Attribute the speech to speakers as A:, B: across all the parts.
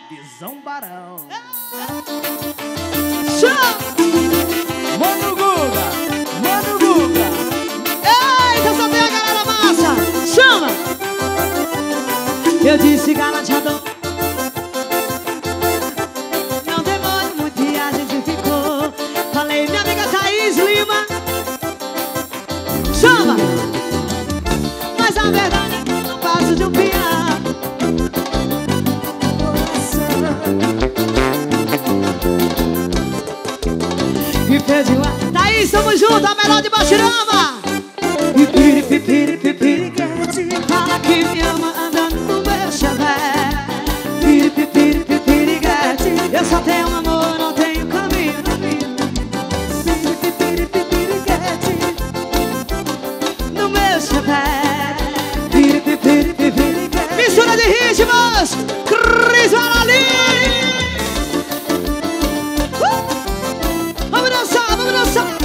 A: Visão Barão.
B: Mano Guga, Mano Guga.
C: Eita, só tem a galera massa. Chama. Eu disse galanteador. Não demora muito e a gente ficou. Falei, minha amiga Thaís Lima. Chama. Mas a verdade é que eu não passo de um peão. E pediu a Thaís, tamo junto, a melhor de Baixirama. E piripipiripipiriguete, fala que me ama andando no meu Chevette. Piripipiripipiriguete, eu só tenho amor, não tenho caminho na vida. Piripipiripipiriguete, no meu Chevette. Piripipiripipiriguete. Mistura de ritmos, Cris Varali. Vamos dançar, vamos dançar.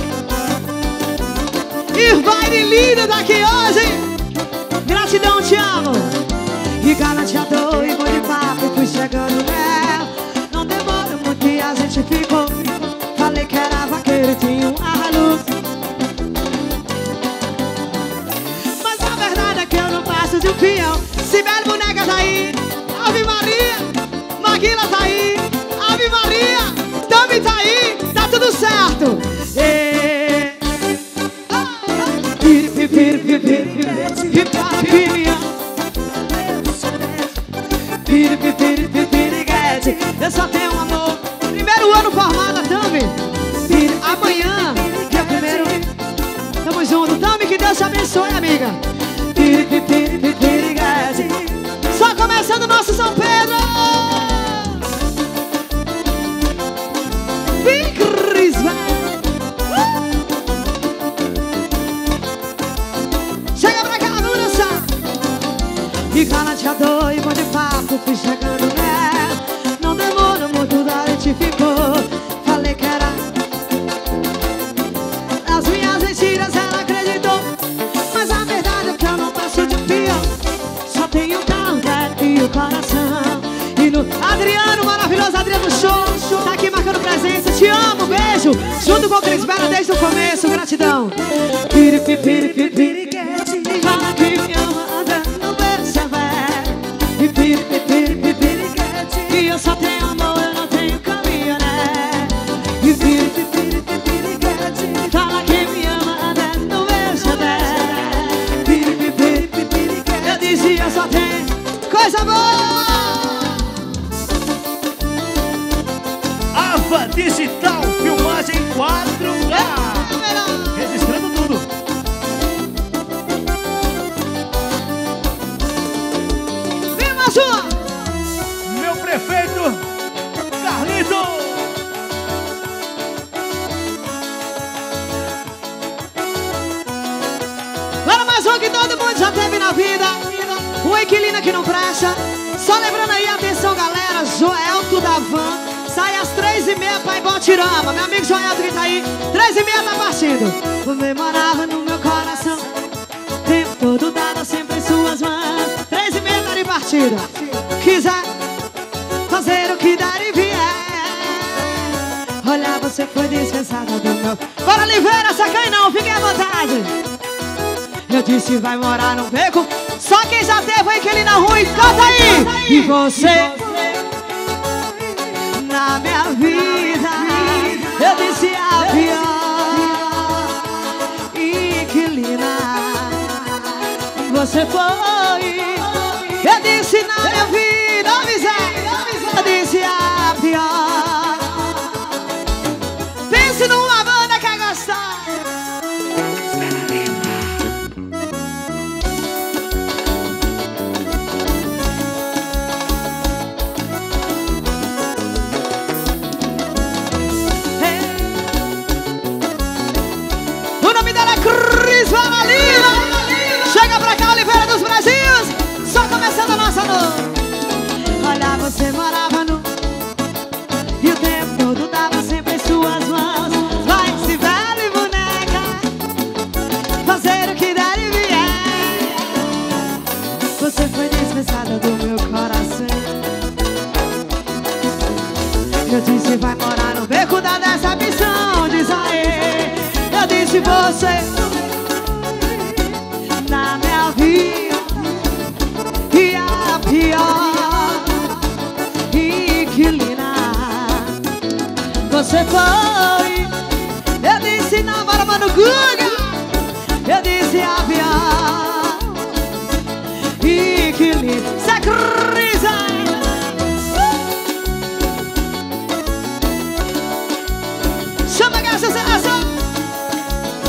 C: E vai de linda daqui hoje. Gratidão, te amo. E galanteador e bom de papo, fui chegando nela. Não demora muito e a gente ficou. Falei que era vaqueiro e tinha um Hilux. Mas a verdade é que eu não passo de um peão. Sibeli Boneca tá aí, Ave Maria. Maguila tá aí, Ave Maria. Tami tá aí, tá tudo certo. Eu só tenho um amor. Primeiro ano formada, Tami. Amanhã, dia primeiro. Tamo junto, Tami, que Deus te abençoe, amiga. Só começando o nosso São Pedro. Vem, Cris, chega pra cá, vamos dançar. E galanteador e bom de papo, fui chegando nela. Não demora muito, da gente ficou. Falei que era. As minhas mentiras ela acreditou. Mas a verdade é que eu não passo de um peão. Só tenho um carro e o coração. E no Adriano, maravilhoso Adriano Show, tá aqui marcando presença. Te amo, beijo. Junto com o Cris Bela desde o começo, gratidão. Piripipiripipiriguete, fala que me ama andando no meu Chevette. E piripipiripipiriguete, e eu só tenho amor, eu não tenho caminhonete. E piripipiripipiriguete, fala que me ama andando no meu Chevette. Piripipiripipiriguete, eu dizia eu só tenho coisa boa.
A: Ava Digital, filmagem 4K. Registrando tudo.
C: Vem, Maju!
A: Meu prefeito, Carlito.
C: Agora mais um que todo mundo já teve na vida. O inquilino que não presta. Só lembrando aí, atenção galera, Joelto da Van. Sai às 3h30 pra Ibotirama. Meu amigo Joelto que tá aí, 3h30 tá partindo. Você morava no meu coração, tempo todo dado sempre em suas mãos. 3h30 tá de partida. Quiser fazer o que der e vier, olha, você foi dispensada do meu. Bora Oliveira, sacai não, fiquem à vontade. Eu disse vai morar no beco. Só quem já teve a inquilina ruim, canta aí. E você na minha vida, eu disse a pior inquilina. Você foi. Eu disse na minha vida, eu disse a pior. Pense numa banda que gostar. Cris Varalina. Chega pra cá, Oliveira dos Brasis. Só começando a nossa noite. Olha, você morava no disse você na minha vida e a pior inquilina. Você foi, eu disse na barba no Guga, eu disse a pior inquilina. Sacriza. Chama que é sucesso.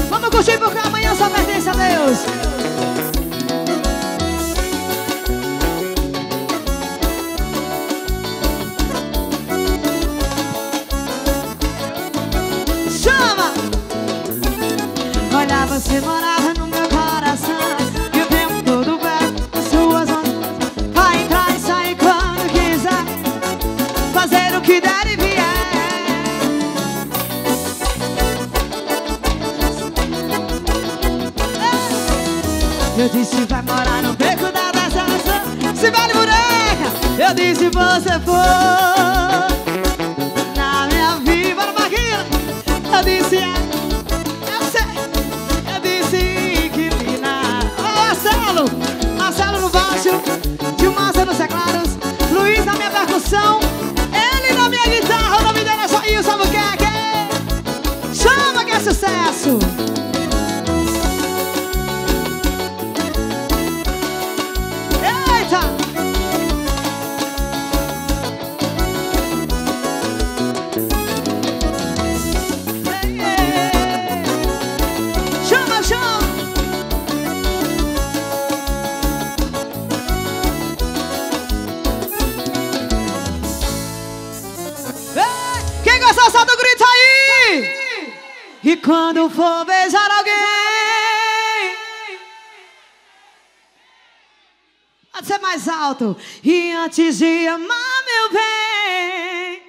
C: Vamos curtir porque amanhã só pertence a Deus. Chama. Olha, você morava no meu coração e o tempo todo perto de suas mãos. Vai entrar e sair quando quiser, fazer o que der e vier. Eu disse vai morar no beco da deserta, se vale boneca. Eu disse você foi na minha vida, bora Marquinhos. Eu disse eu sei, eu disse inquilina. Marcelo, Marcelo no baixo, Dilmassa nos teclados, Luiz na minha percussão, ele na minha guitarra. O nome dele é Joinho, sabe o que é? Chama que é sucesso. Quem gostou, solta o grito aí! E quando for beijar alguém, pode ser mais alto. E antes de amar, meu bem,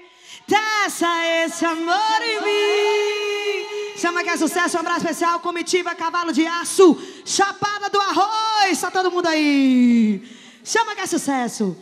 C: testa esse amor em mim. Chama que é sucesso, um abraço especial. Comitiva Cavalo de Aço, Chapada do Arroz. Tá todo mundo aí. Chama que é sucesso.